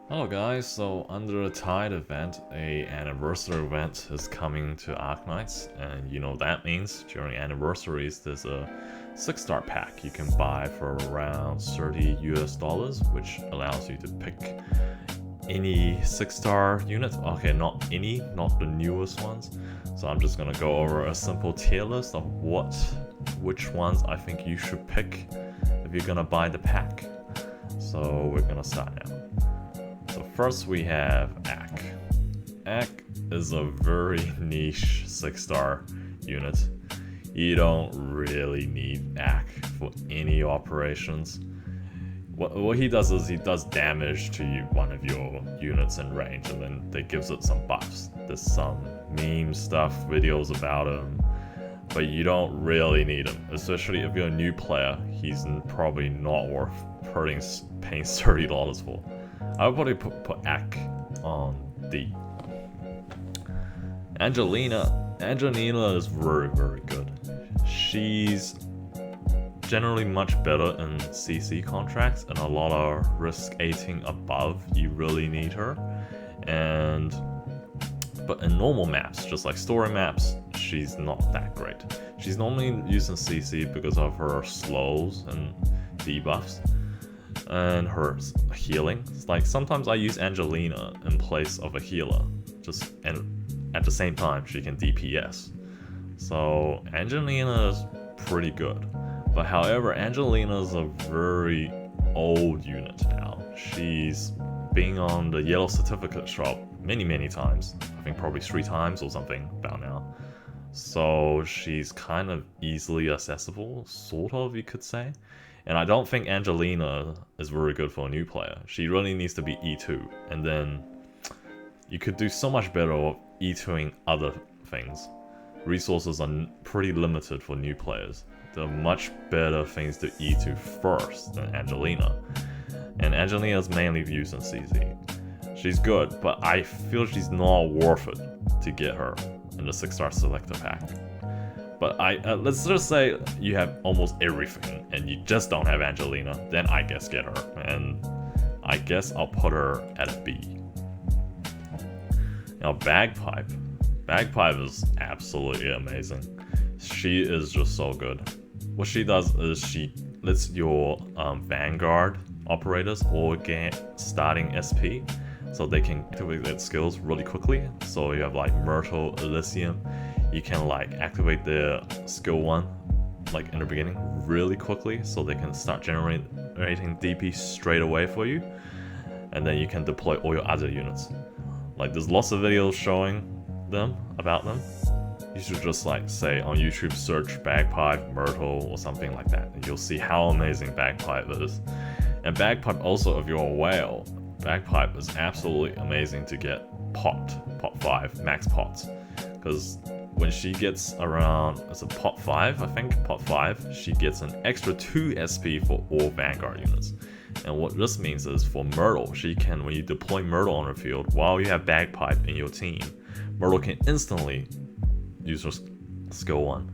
Hello guys, so under the Tide event, a anniversary event is coming to Arknights, and you know what that means. During anniversaries there's a 6-star pack you can buy for around $30 US, which allows you to pick any 6-star unit. Okay, not any, not the newest ones. So I'm just gonna go over a simple tier list of which ones I think you should pick if you're gonna buy the pack. So we're gonna start now. So first we have Ak. Ak is a very niche 6-star unit. You don't really need Ak for any operations. What he does is he does damage to one of your units in range, and then they gives it some buffs. There's some meme stuff, videos about him, but you don't really need him. Especially if you're a new player, he's probably not worth paying $30 for. I would probably put Ak on D. Angelina is very, very good. She's generally much better in CC contracts and a lot of risk 18 above. You really need her. But in normal maps, just like story maps, she's not that great. She's normally used in CC because of her slows and debuffs and her healing. Like sometimes I use Angelina in place of a healer, and at the same time she can DPS. So Angelina is pretty good. But however, Angelina is a very old unit now. She's been on the yellow certificate shop many times. I think probably 3 times or something about now. So she's kind of easily accessible, sort of, you could say. And I don't think Angelina is very good for a new player. She really needs to be E2. And then you could do so much better of E2ing other things. Resources are pretty limited for new players. There are much better things to E2 first than Angelina. And Angelina is mainly used in CZ. She's good, but I feel she's not worth it to get her in the 6-star selector pack. But let's just say you have almost everything and you just don't have Angelina, then I guess get her. And I guess I'll put her at a B. Now Bagpipe. Bagpipe is absolutely amazing. She is just so good. What she does is she lets your Vanguard operators all get starting SP, so they can activate their skills really quickly. So you have like Myrtle, Elysium, you can like activate their skill 1 like in the beginning really quickly, so they can start generating DP straight away for you, and then you can deploy all your other units. Like there's lots of videos showing about them. You should just like say on YouTube search Bagpipe, Myrtle or something like that, and you'll see how amazing Bagpipe is. And Bagpipe also, if you're a whale, Bagpipe is absolutely amazing to get pot 5, max pots. Because when she gets around, it's a pot 5, I think, pot 5, she gets an extra 2 SP for all Vanguard units. And what this means is for Myrtle, she can, when you deploy Myrtle on her field, while you have Bagpipe in your team, Myrtle can instantly use her skill 1.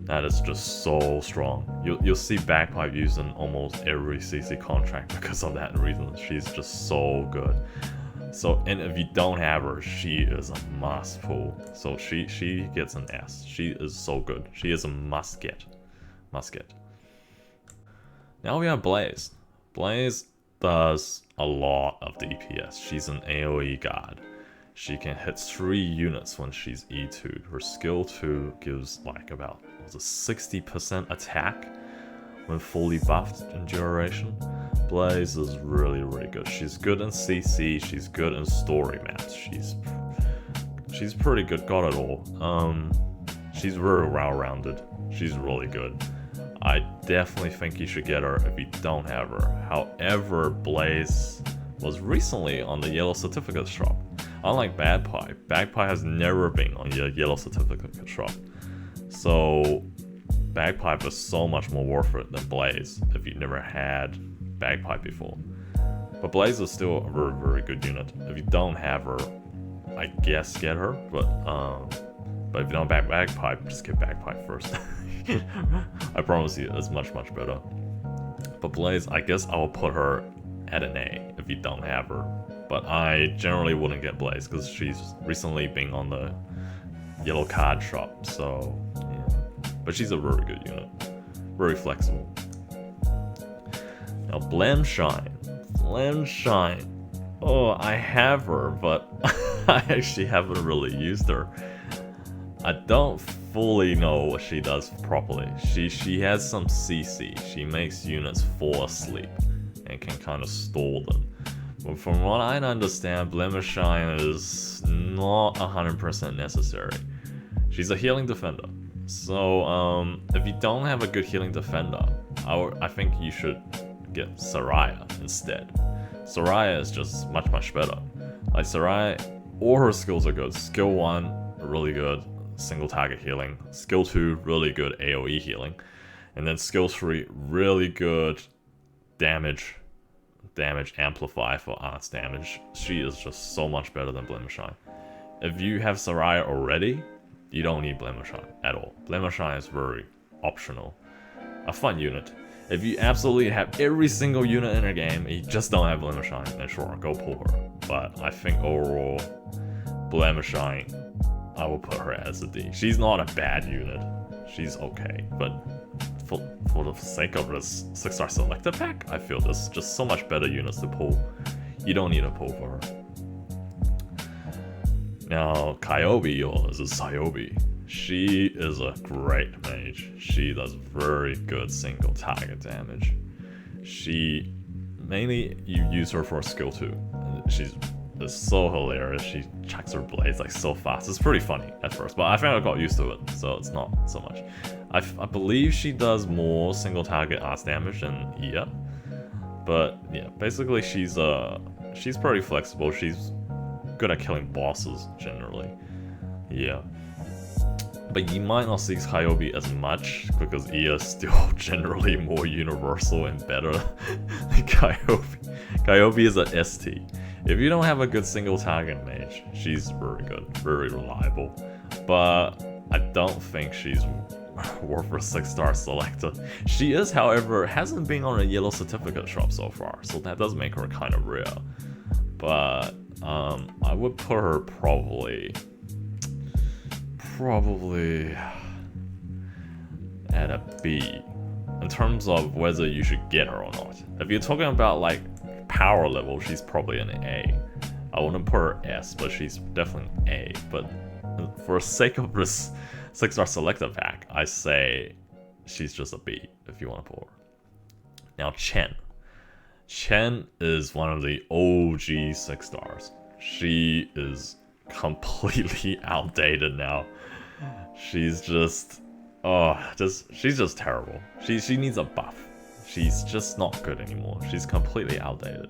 That is just so strong. You'll see Bagpipe used in almost every CC contract because of that reason. She's just so good. So, and if you don't have her, she is a must pull. So she gets an S. She is so good. She is a must get. Now we have Blaze. Blaze does a lot of DPS. She's an AoE god. She can hit 3 units when she's E2'd. Her skill 2 gives like about 60% attack when fully buffed in duration. Blaze is really good. She's good in CC, she's good in story maps. She's pretty good, got it all. She's very well-rounded. She's really good. I definitely think you should get her if you don't have her. However, Blaze was recently on the yellow certificate shop. Unlike Bagpipe has never been on your yellow certificate shop. So Bagpipe is so much more worth it than Blaze if you never had Bagpipe before. But Blaze is still a very good unit. If you don't have her, I guess get her. But if you don't have Bagpipe, just get Bagpipe first. I promise you, it's much better. But Blaze, I guess I will put her at an A if you don't have her. but I generally wouldn't get Blaze because she's recently been on the yellow card shop, so yeah. But she's a very good unit, very flexible. Now Blemishine. Oh, I have her, but I actually haven't really used her. I don't fully know what she does properly. She has some CC. She makes units fall asleep and can kind of stall them. But from what I understand, Blemishine is not 100% necessary. She's a healing defender. So if you don't have a good healing defender, I think you should get Saria instead. Saria is just much better. Like Saria, all her skills are good. Skill 1, really good, single target healing. Skill 2, really good AoE healing. And then skill 3, really good damage amplify for arts damage. She is just so much better than Blemishine. If you have Saria already, you don't need Blemishine at all. Blemishine is very optional. A fun unit. If you absolutely have every single unit in a game and you just don't have Blemishine, then sure, go pull her. But I think overall, Blemishine, I will put her as a D. She's not a bad unit. She's okay, but for the sake of this 6-star selector pack, I feel there's just so much better units to pull. You don't need to pull for her. Now, Ceobe, or is it Ceobe? She is a great mage. She does very good single target damage. Mainly you use her for skill 2. She's so hilarious. She chucks her blades like so fast. It's pretty funny at first, but I think I got used to it, so it's not so much. I believe she does more single target arts damage than Eyja. But yeah, basically she's pretty flexible. She's good at killing bosses generally. Yeah. But you might not see Ceobe as much because Eyja is still generally more universal and better than Ceobe. Ceobe is an ST. If you don't have a good single target mage, she's very good, very reliable. But I don't think she's worth a 6-star selector. She is, however, hasn't been on a yellow certificate shop so far, so that does make her kind of rare. But I would put her probably at a B in terms of whether you should get her or not. If you're talking about like power level, she's probably an A. I wouldn't put her S, but she's definitely A. But for the sake of this 6-star selector pack, I say she's just a B if you want to pull her. Now Chen. Chen is one of the OG 6-stars. She is completely outdated now. She's just she's just terrible. She needs a buff. She's just not good anymore. She's completely outdated.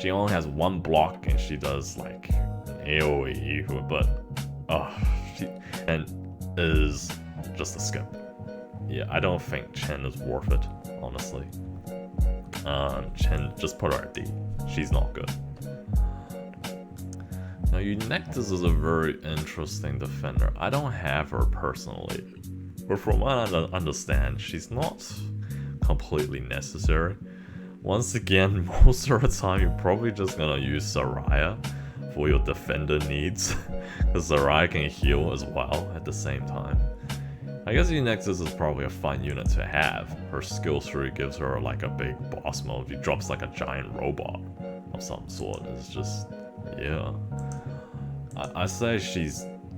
She only has 1 block and she does like an AoE, but she is just a skip. Yeah, I don't think Chen is worth it, honestly. Chen, just put her at D. She's not good. Now, Eunectes is a very interesting defender. I don't have her personally, but from what I understand, she's not completely necessary. Once again, most of the time, you're probably just gonna use Saria for your defender needs, because Saria can heal as well at the same time. I guess Eunectes is probably a fun unit to have. Her skill 3 gives her like a big boss mode. She drops like a giant robot of some sort. It's just, yeah. I say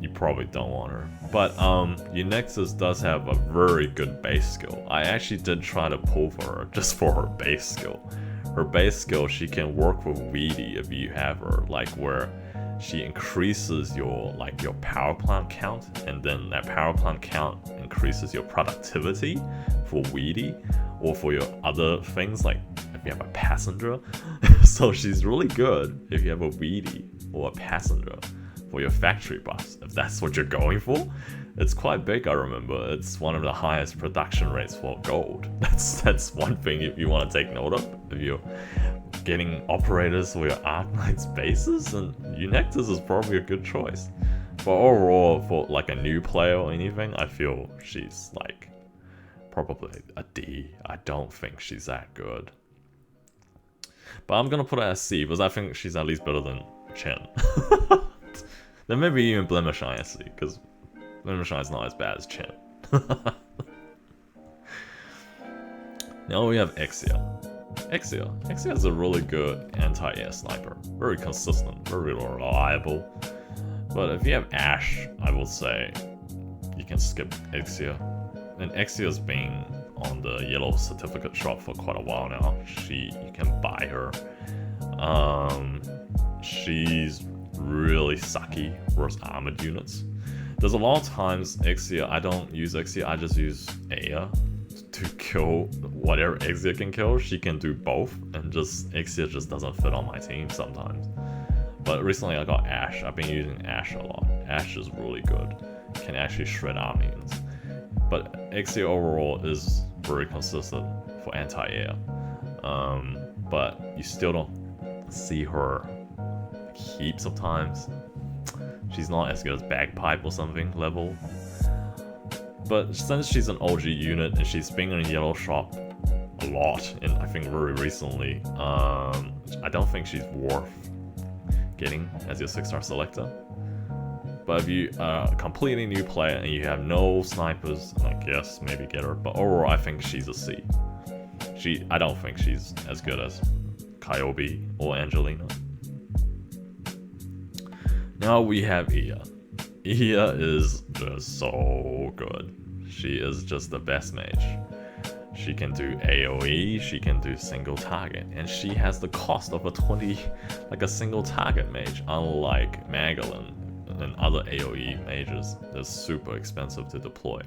you probably don't want her. But Eunectes does have a very good base skill. I actually did try to pull for her just for her base skill. Her base skill, she can work with Weedy if you have her, like where she increases your power plant count, and then that power plant count increases your productivity for Weedy or for your other things, like if you have a passenger. So she's really good if you have a Weedy or a passenger for your factory buffs, if that's what you're going for. It's quite big, I remember. It's one of the highest production rates for gold. That's one thing if you want to take note of. If you're getting operators for your Arknights bases, and Eunectes is probably a good choice. But overall, for like a new player or anything, I feel she's like probably a D. I don't think she's that good. But I'm gonna put her as C because I think she's at least better than Chen. Then maybe even Blemishine as C, because Blemishine is not as bad as Chen. Now we have Exusia. Exusia is a really good anti-air sniper. Very consistent, very reliable. But if you have Ashe, I would say you can skip Exusia. And Exusia's been on the yellow certificate shop for quite a while now. You can buy her. She's really sucky versus armored units. There's a lot of times Exusia, I don't use Exusia, I just use Eyja to kill whatever Exusia can kill. She can do both, and Exusia just doesn't fit on my team sometimes. But recently I got Ashe. I've been using Ashe a lot. Ashe is really good. Can actually shred army units. But Exusia overall is very consistent for anti-air. But you still don't see her heaps of times. She's not as good as Bagpipe or something level. But since she's an OG unit and she's been in yellow shop a lot, and I think very recently, I don't think she's worth getting as your 6-star selector. But if you are a completely new player and you have no snipers, I guess maybe get her. But overall, I think she's a C. I don't think she's as good as Ceobe or Angelina. Now we have Eyja. Eyja is just so good. She is just the best mage. She can do AoE, she can do single target, and she has the cost of a single target mage, unlike Magallan and other AoE mages. They're super expensive to deploy.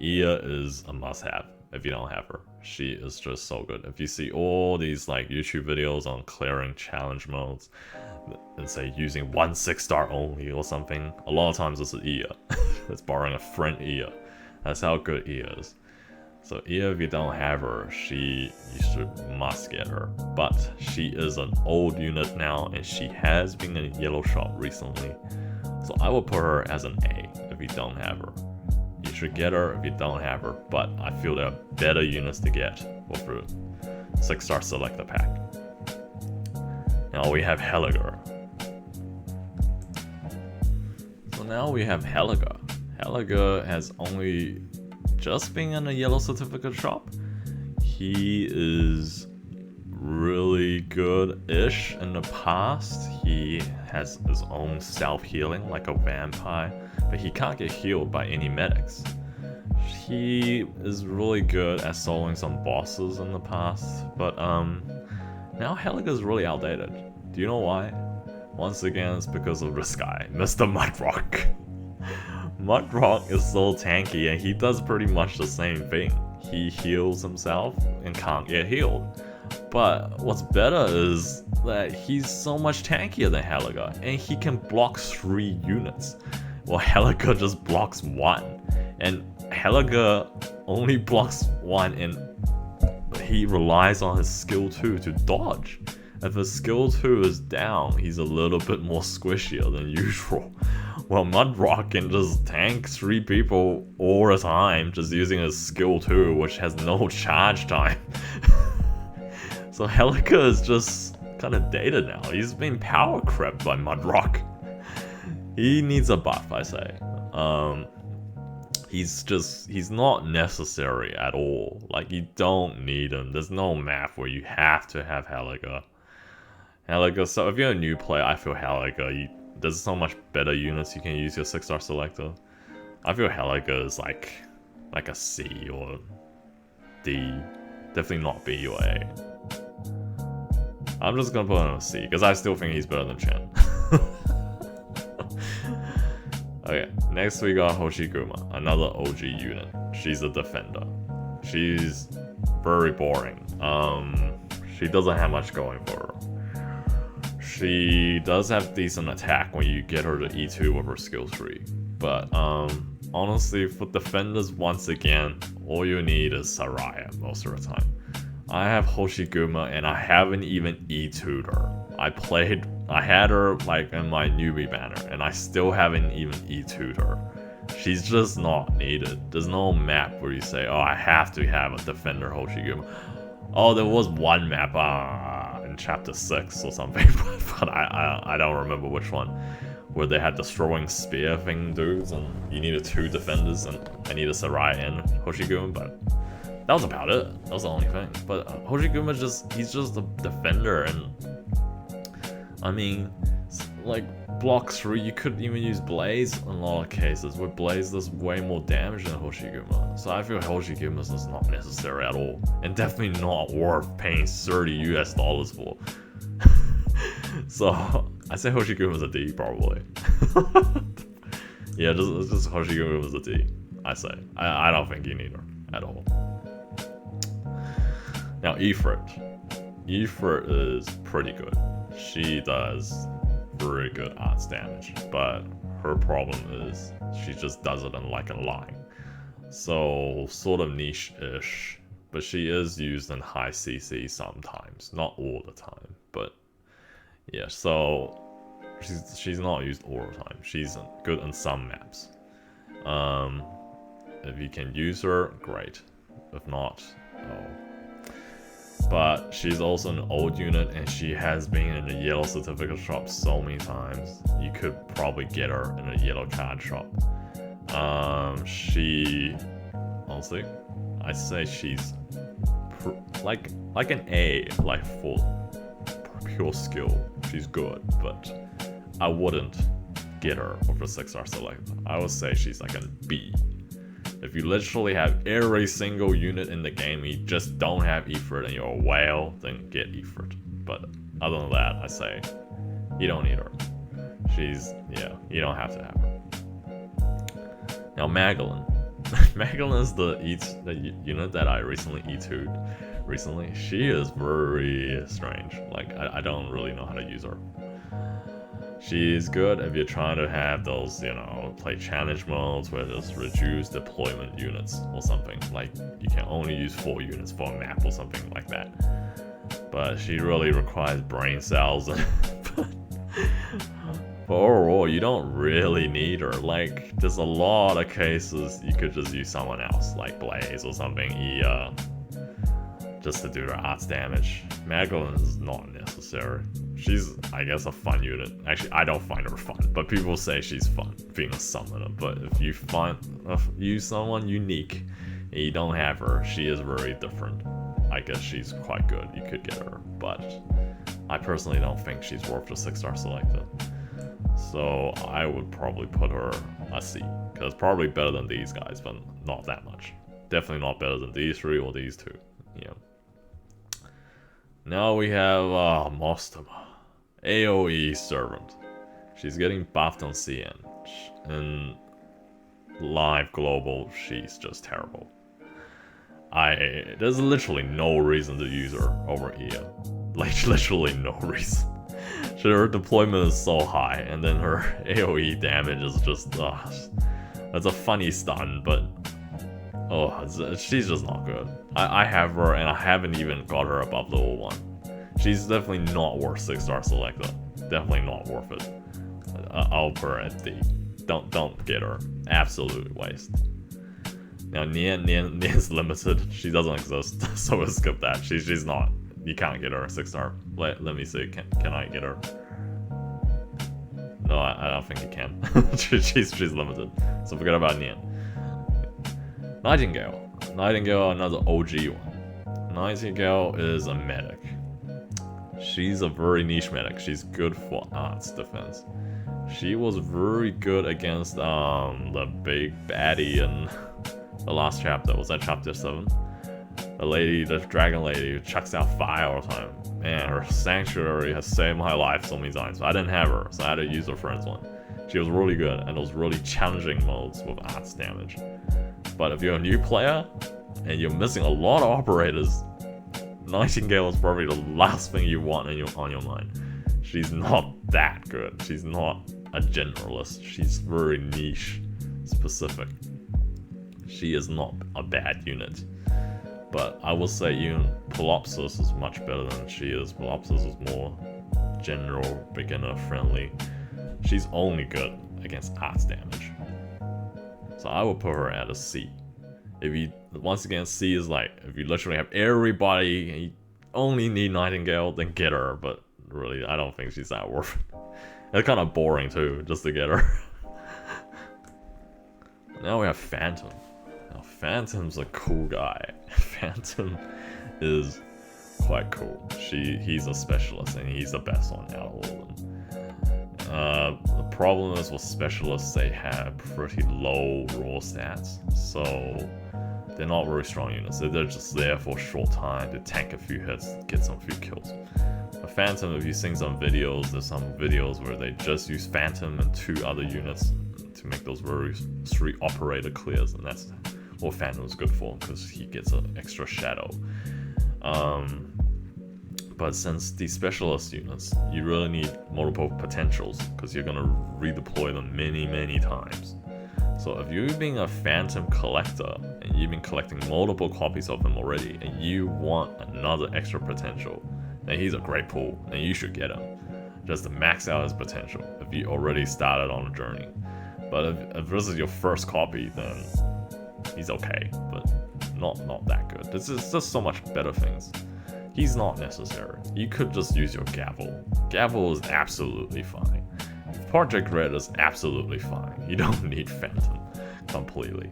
Eyja is a must-have if you don't have her. She is just so good. If you see all these YouTube videos on clearing challenge modes, and say using 1 6-star only or something, a lot of times it's Eyja. It's borrowing a friend Eyja. That's how good Eyja is. So Eyja, if you don't have her, you must get her. But she is an old unit now, and she has been in yellow shop recently. So I will put her as an A if you don't have her. You should get her if you don't have her, but I feel there are better units to get with the 6-star selector pack. Now we have Hellagur. So now we have Hellagur. Hellagur has only just been in a yellow certificate shop. He is really good-ish in the past. He has his own self-healing like a vampire, but he can't get healed by any medics. He is really good at soloing some bosses in the past, but now Hellagur is really outdated. Do you know why? Once again, it's because of this guy, Mr. Mudrock. Mudrock is so tanky and he does pretty much the same thing. He heals himself and can't get healed. But what's better is that he's so much tankier than Hellagur, and he can block 3 units, while Hellagur just blocks 1. And Hellagur only blocks 1 and he relies on his skill 2 to dodge. If his skill 2 is down, he's a little bit more squishier than usual. Well, Mudrock can just tank 3 people all the time just using his skill 2, which has no charge time. So Hellagur is just kind of dated now. He's been power crept by Mudrock. He needs a buff, I say. He's not necessary at all. Like, you don't need him. There's no map where you have to have Hellagur. So if you're a new player, I feel Hellagur, there's so much better units you can use your 6-star selector. I feel Hellagur is like a C or D. Definitely not B or A. I'm just gonna put him a C, because I still think he's better than Chen. Okay, next we got Hoshiguma, another OG unit. She's a defender. She's very boring. She doesn't have much going for her. She does have decent attack when you get her to E2 with her skill 3. But honestly, for defenders, once again, all you need is Saria most of the time. I have Hoshiguma and I haven't even E2'd her. I had her like in my newbie banner and I still haven't even E2'd her. She's just not needed. There's no map where you say, oh, I have to have a defender Hoshiguma. Oh, there was one map in chapter 6 or something, but I don't remember which one. Where they had the throwing spear thing dudes, and you needed 2 defenders, and I needed Saria and Hoshiguma, but that was about it. That was the only thing. But Hoshiguma he's just a defender, and I mean, like, block 3, you could even use Blaze in a lot of cases, where Blaze does way more damage than Hoshiguma. So I feel Hoshiguma is not necessary at all, and definitely not worth paying $30 for. So I say Hoshiguma is a D, probably. Yeah, just Hoshiguma is a D, I say. I don't think you need her at all. Now Ifrit. Ifrit is pretty good. She does very good arts damage, but her problem is she just does it in like a line. So sort of niche-ish, but she is used in high CC sometimes, not all the time, but yeah, so she's not used all the time. She's good in some maps. If you can use her, great. If not, oh. But she's also an old unit, and she has been in the yellow certificate shop so many times. You could probably get her in a yellow card shop. She, honestly, I say she's like an A, like for pure skill. She's good, but I wouldn't get her with a 6-star selector. I would say she's like a B. If you literally have every single unit in the game, you just don't have Ifrit and you're a whale, then get Ifrit. But other than that, I say you don't need her. Yeah, you don't have to have her. Now Magallan. Magallan is the unit that I recently E2'd recently. She is very strange. Like, I don't really know how to use her. She's good if you're trying to have those, play challenge modes where there's reduced deployment units or something. Like, you can only use 4 units for a map or something like that. But she really requires brain cells. But overall, you don't really need her. Like, there's a lot of cases you could just use someone else, like Blaze or something, Eyja, just to do their arts damage. Magallan is not necessary. She's, I guess, a fun unit. Actually, I don't find her fun, but people say she's fun, being a summoner. But if you use someone unique and you don't have her, she is very different. I guess she's quite good. You could get her, but I personally don't think she's worth the 6-star selector. So I would probably put her a C, because probably better than these guys, but not that much. Definitely not better than these 3 or these 2. Yeah. Now we have Mostima, AoE servant. She's getting buffed on CN. In live global, she's just terrible. There's literally no reason to use her over Eyja. Like, literally no reason. Her deployment is so high, and then her AoE damage is just, that's a funny stun, but she's just not good. I have her, and I haven't even got her above level 1. She's definitely not worth 6-star selector. Definitely not worth it. I'll put her at D. Don't get her. Absolute waste. Now Nian's limited. She doesn't exist, so we'll skip that. She's not. You can't get her a 6-star. Let me see. Can I get her? No, I don't think you can. she's limited. So forget about Nian. Nightingale. Nightingale, another OG one. Nightingale is a medic. She's a very niche medic. She's good for arts defense. She was very good against the big baddie in the last chapter. Was that chapter 7? The dragon lady who chucks out fire all the time. Man, her sanctuary has saved my life so many times. I didn't have her, so I had to use her friend's one. She was really good, and those really challenging modes with arts damage. But if you're a new player, and you're missing a lot of operators, Nightingale is probably the last thing you want on your mind. She's not that good. She's not a generalist. She's very niche specific. She is not a bad unit. But I will say even Pelopsis is much better than she is. Pelopsis is more general, beginner friendly. She's only good against arts damage. So I will put her at a C. Once again, C is like, if you literally have everybody and you only need Nightingale, then get her, but really, I don't think she's that worth it. It's kind of boring too, just to get her. Now we have Phantom. Now Phantom's a cool guy. Phantom is quite cool. He's a specialist and he's the best one out of all of them. The problem is with specialists, they have pretty low raw stats, so they're not very strong units. They're just there for a short time to tank a few hits, get some few kills. A Phantom, if you've seen some videos, there's some videos where they just use Phantom and 2 other units to make those very 3 operator clears, and that's what Phantom is good for, because he gets an extra shadow. But since these specialist units, you really need multiple potentials, because you're gonna redeploy them many times. So if you've been a Phantom collector, and you've been collecting multiple copies of him already, and you want another extra potential, then he's a great pull, and you should get him, just to max out his potential, if you already started on a journey. But if this is your first copy, then he's okay, but not that good. There's just so much better things. He's not necessary. You could just use your Gavel. Gavel is absolutely fine. Project Red is absolutely fine. You don't need Phantom completely.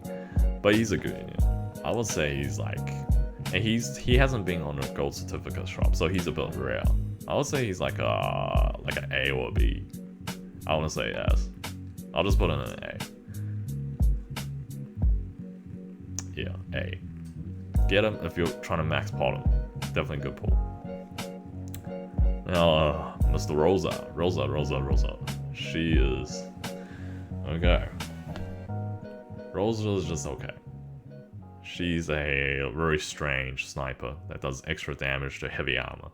But he's a good unit. I would say he's like... And he hasn't been on a gold certificate shop, so he's a bit rare. I would say he's like an A or a B. I want to say S. I'll just put in an A. Yeah, A. Get him if you're trying to max pot him. Definitely good pull. Now, Mr. Rosa. Rosa. She is... Okay. Rosa is just okay. She's a very strange sniper that does extra damage to heavy armor.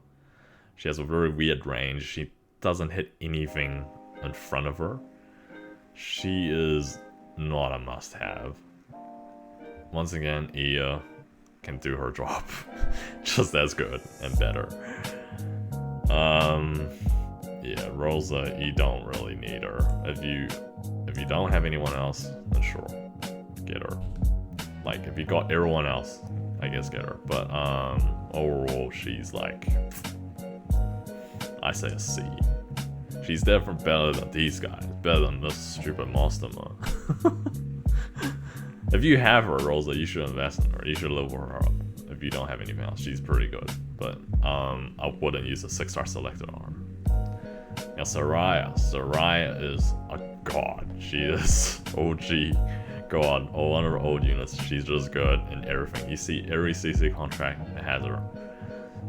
She has a very weird range. She doesn't hit anything in front of her. She is not a must-have. Once again, Eyja can do her job just as good and better. Yeah, Rosa, you don't really need her. If you don't have anyone else, then sure, get her. Like, if you got everyone else, I guess get her. But overall, she's like, I say a C. She's definitely better than these guys. Better than this stupid Mostima. If you have her, Rosa, you should invest in her. You should level her up. If you don't have anything else, she's pretty good. But I wouldn't use a 6-star selector on her. Now Saria. Saria is a god. She is OG god. One of her old units. She's just good in everything. You see every CC contract that has her.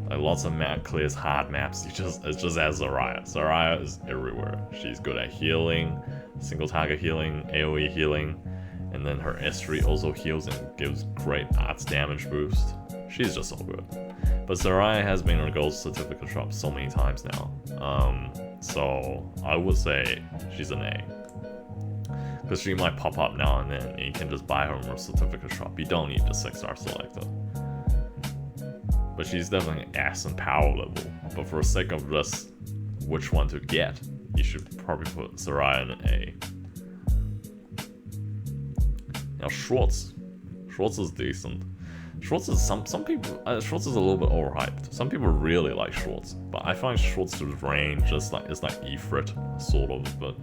Like lots of map clears, hard maps. It's just as Saria. Saria is everywhere. She's good at healing, single target healing, AoE healing, and then her S3 also heals and gives great arts damage boost. She's just so good. But Saria has been in a gold certificate shop so many times now. So I would say she's an A. Because she might pop up now and then, and you can just buy her from a certificate shop. You don't need the 6-star selector. But she's definitely an S in power level. But for the sake of just which one to get, you should probably put Saria in an A. Now Schwarz. Schwarz is decent. Schwarz is some people. Schwarz is a little bit overhyped. Some people really like Schwarz, but I find Schwarz's range it's like Ifrit sort of, but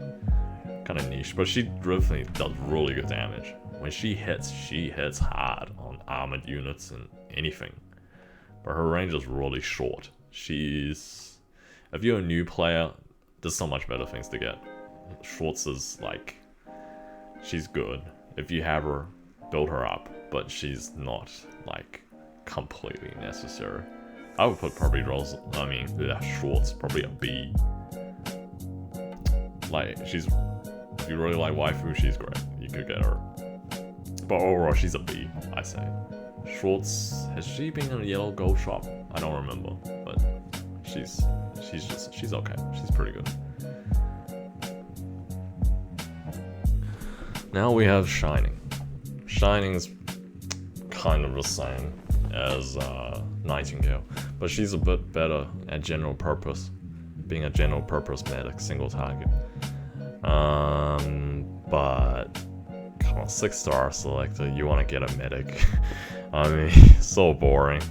kind of niche. But she definitely does really good damage. When she hits hard on armored units and anything. But her range is really short. If you're a new player, there's so much better things to get. Schwarz is like, she's good. If you have her, build her up, but she's not like completely necessary. I would put probably Schwarz, probably a B. Like if you really like waifu, she's great. You could get her. But overall, she's a B, I say. Schwarz, has she been in a yellow gold shop? I don't remember, but she's okay. She's pretty good. Now we have Shining. Shining's kind of the same as Nightingale, but she's a bit better at general purpose, being a general purpose medic, single target. But come on, 6-star selector, you want to get a medic. I mean, so boring.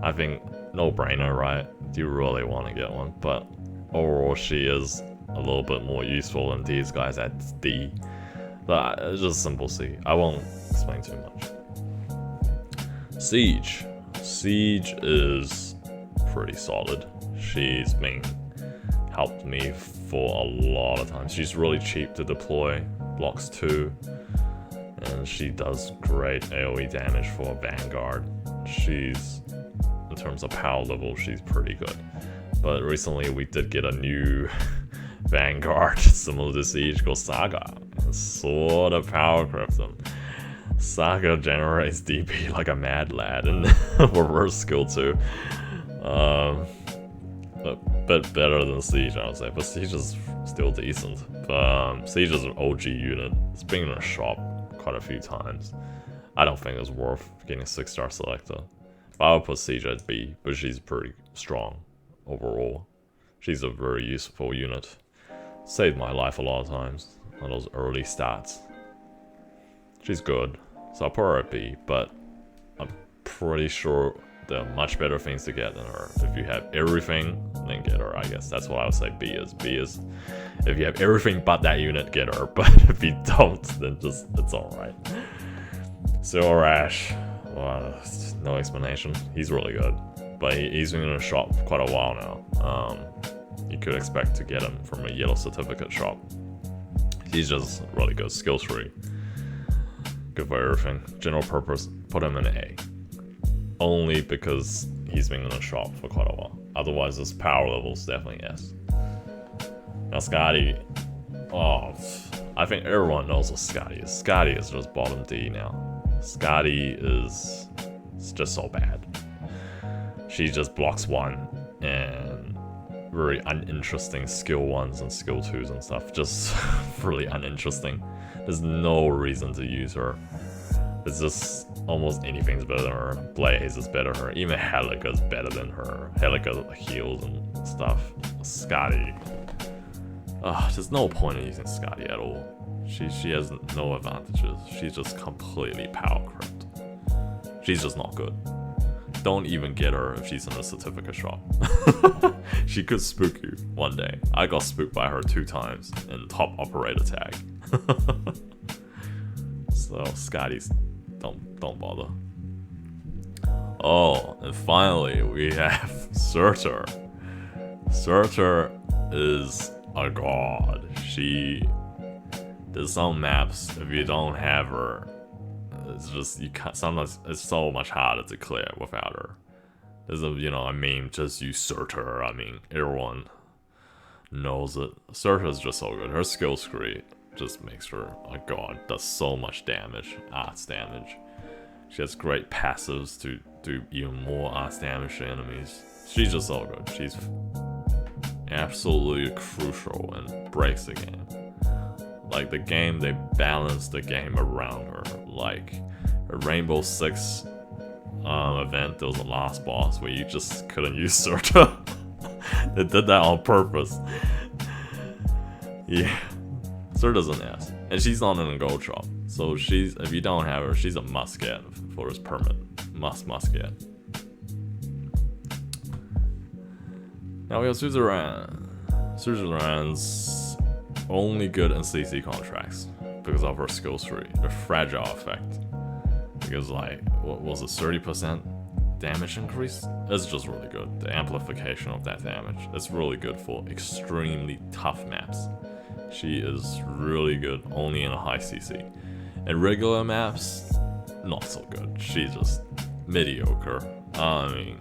I think no brainer, right? Do you really want to get one? But overall, she is a little bit more useful than these guys at D. But it's just simple C. I won't explain too much. Siege. Siege is pretty solid. She's been helped me for a lot of times. She's really cheap to deploy, blocks 2, and she does great AoE damage for a Vanguard. She's, in terms of power level, she's pretty good. But recently we did get a new Vanguard similar to Siege called Saga. Sort of power crept them. Saga generates DP like a mad lad and reverse skill too. A bit better than Siege, I would say, but Siege is still decent. Siege is an OG unit. It's been in a shop quite a few times. I don't think it's worth getting a 6-star selector. I would put Siege at B, but she's pretty strong overall. She's a very useful unit. Saved my life a lot of times on those early stats. She's good, so I'll put her at B, but I'm pretty sure there are much better things to get than her. If you have everything, then get her, I guess. That's what I would say B is. B is, if you have everything but that unit, get her. But if you don't, then just, it's alright. Silverash, well, no explanation. He's really good. But he's been in a shop for quite a while now. You could expect to get him from a yellow certificate shop. He's just really good, skill tree. Good for everything. General purpose, put him in A. Only because he's been in the shop for quite a while. Otherwise, his power level's definitely S. Now, Skadi. Oh, I think everyone knows what Skadi is. Skadi is just bottom D now. Skadi is just so bad. She just blocks 1 and very uninteresting skill 1s and skill 2s and stuff. Just really uninteresting. There's no reason to use her. It's just almost anything's better than her. Blaze is better than her. Even Hellagur is better than her. Hellagur heals and stuff. Skadi. There's no point in using Skadi at all. She has no advantages. She's just completely power crept. She's just not good. Don't even get her if she's in a certificate shop. She could spook you one day. I got spooked by her 2 times in top operator tag. So Skadi's don't bother. Oh, and finally we have Surtr. Surtr is a god. There's some maps, if you don't have her, it's just, you can't, sometimes it's so much harder to clear without her. There's a, I mean, just use Surtr. I mean, everyone knows it. Surtr is just so good. Her skill tree just makes her a god. Does so much damage, arts damage. She has great passives to do even more arts damage to enemies. She's just so good. She's absolutely crucial and breaks the game. Like the game, they balance the game around her. Like a Rainbow Six event, there was a last boss where you just couldn't use Surtr. They did that on purpose. Yeah, Surtr's an S, and she's not in a gold shop. So if you don't have her, she's a must get for this permit. Must get. Now we have Suzuran. Suzuran's only good in CC contracts because of her skill tree, the fragile effect. Because like, what was it, 30% damage increase? It's just really good. The amplification of that damage. It's really good for extremely tough maps. She is really good only in a high CC. In regular maps, not so good. She's just mediocre. I mean,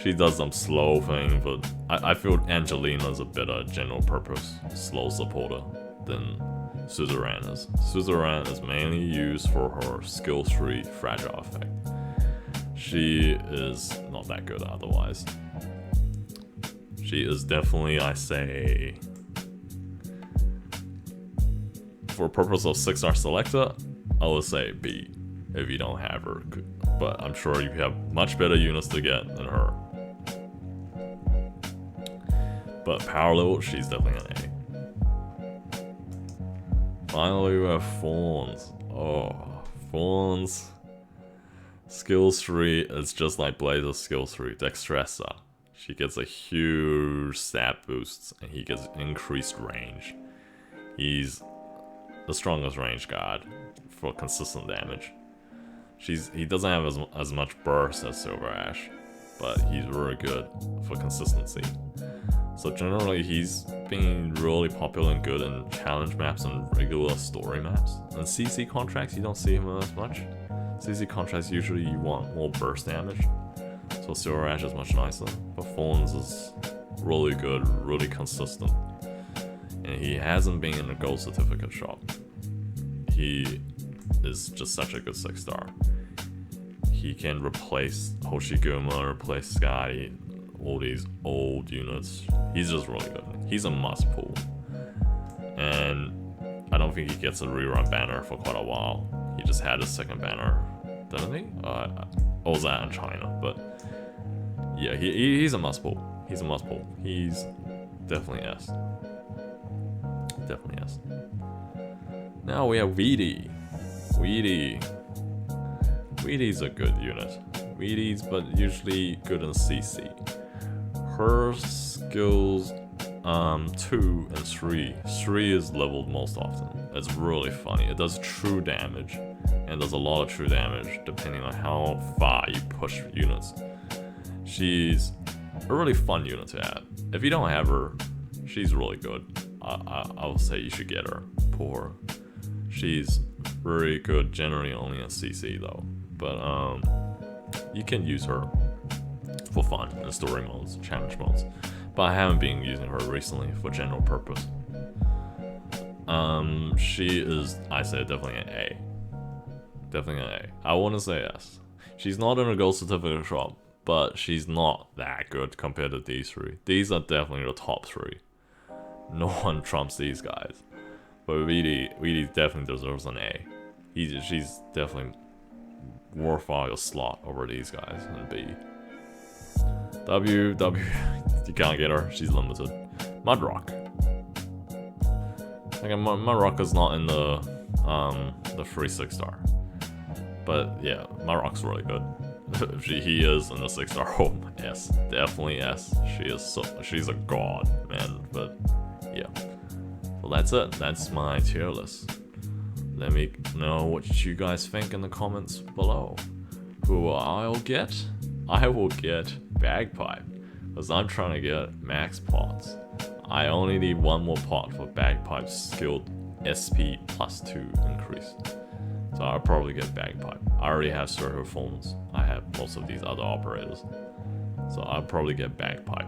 she does some slow thing, but I feel Angelina's a better general purpose slow supporter than Suzuran is. Suzuran is mainly used for her skill tree fragile effect. She is not that good otherwise. She is definitely, I say, for purpose of 6-star selector, I would say B if you don't have her. But I'm sure you have much better units to get than her. But power level, she's definitely an A. Finally, we have Thorns. Oh, Thorns. Skill 3 is just like Blazer's skill 3, Dexteressa. She gets a huge stat boost and he gets increased range. He's the strongest range guard for consistent damage. He doesn't have as much burst as Silverash, but he's really good for consistency. So generally he's been really popular and good in challenge maps and regular story maps. In CC contracts you don't see him as much. CC contracts usually you want more burst damage, so Silverash is much nicer, but Thorns is really good, really consistent, and he hasn't been in a gold certificate shop. He is just such a good 6-star. He can replace Hoshiguma, replace Skadi, all these old units. He's just really good. He's a must pull, and I don't think he gets a rerun banner for quite a while. He just had his second banner, didn't he? Was that in China? But yeah, he's a must pull. He's a must pull. He's definitely S. Definitely S. Now we have Weedy. Weedy's a good unit. Weedy's but usually good in CC. Her skills 2 and 3. 3 is leveled most often. It's really funny. It does true damage, and does a lot of true damage depending on how far you push units. She's a really fun unit to add. If you don't have her, she's really good. I would say you should get her. Pull her. She's very good, generally only in CC though. But you can use her for fun in story modes, challenge modes. But I haven't been using her recently for general purpose. She is, I say, definitely an A. Definitely an A. I wouldn't say S. She's not in a gold certificate shop, but she's not that good compared to these 3. These are definitely the top 3. No one trumps these guys. But Weedy definitely deserves an A. She's definitely worthwhile your slot over these guys in B. W, you can't get her, she's limited. Mudrock. Again, Mudrock is not in the free 6-star. But yeah, Mudrock's really good. He is in the 6-star home. S, definitely S. She's a god, man. But yeah. Well, that's it. That's my tier list. Let me know what you guys think in the comments below. Who I'll get? I will get Bagpipe, because I'm trying to get max pots. I only need one more pot for Bagpipe's skilled SP +2 increase. So I'll probably get Bagpipe. I already have Surtr phones. I have most of these other operators. So I'll probably get Bagpipe.